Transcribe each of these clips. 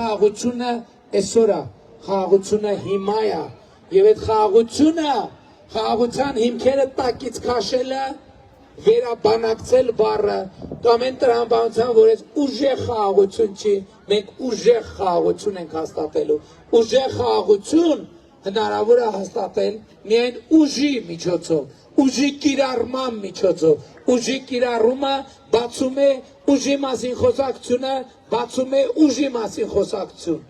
խաղաղությունը այսօր է, խաղաղությունը հիմա է, եւ այդ խաղաղության հիմքերը տակից քաշելը վերաբանակցել բառը կամ այն տրամաբանության, որ այս ուժեղ խաղաղություն չի, մենք ուժեղ խաղաղություն ենք հաստատելու, ուժեղ խաղաղություն հնարավոր է հաստատել միայն ուժի միջոցով, ուժի կիրառման միջոցով, ուժի կիրառումը բացում է ուժի մասին խոսակցությունը, բացում է ուժի մասին խոսակցություն,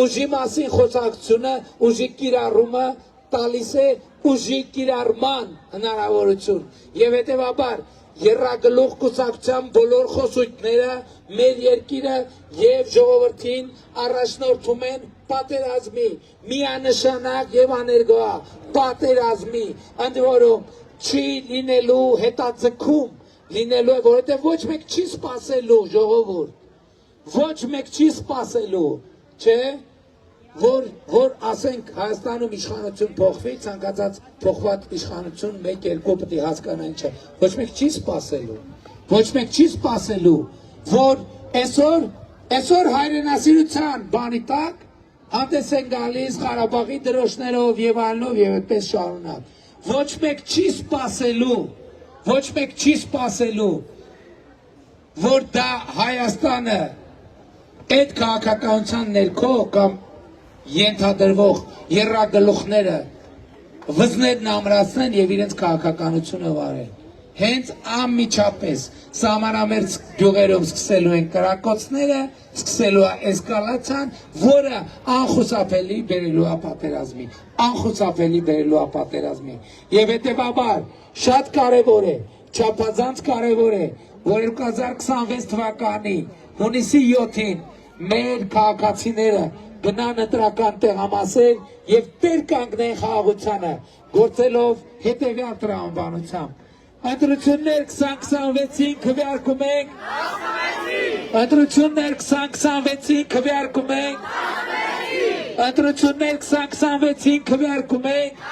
ուժի մասին խոսակցությունը, ուժի կիրառումը տալիս է ուժի կիրառման հնարավորություն եւ հետեւաբար երրագլուխ կուսակցության բոլոր խոսույթները մեր երկիրը եւ ժողովրդին առաջնորդում են պատերազմի միանշանակ եւ աներկա պատերազմի ընդ որում չի լինելու հետաձգում լինելու է որովհետեւ ոչ մեկ չի սпасելու ժողովուրդ ոչ մեկ չի սпасելու չէ որ ասենք Հայաստանում իշխանություն փոխվի, ցանկացած փոխված իշխանություն 1-2 պետք է հասկանային չէ։ Ոչ մեկ չի սпасելու։ Ոչ մեկ չի սпасելու, որ այսօր հայրենասիրության բանի տակ հանդես են գալիս Ղարաբաղի դրոշներով եւ այլնով եւ այդպես շարունակ։ Ոչ մեկ չի սпасելու, ոչ մեկ չի սпасելու, որ դա Հայաստանը այդ քաղաքականության ներքո կամ ենթադրվող երրագլուխները վզներն ամրացնեն եւ իրենց քաղաքականությունը վարեն։ Հենց անմիջապես սահմանամերձ գյուղերում սկսելու են կրակոցները, սկսելու է էսկալացիան, որը անխուսափելի բերելու է պատերազմի, անխուսափելի բերելու է պատերազմի։ Եվ հետեւաբար շատ կարեւոր է, չափազանց կարեւոր է, որ 2026 թվականի հունիսի 7-ին մեր քաղաքացիները գնան ընտրական տեղամասեր եւ տեր կանգնեն խաղաղությանը, գործելով հետեւյալ տրամաբանությամբ։ Ընտրություններ 2026-ին քվեարկում ենք։ Ընտրություններ 2026-ին քվեարկում ենք։ Ընտրություններ 2026-ին քվեարկում ենք։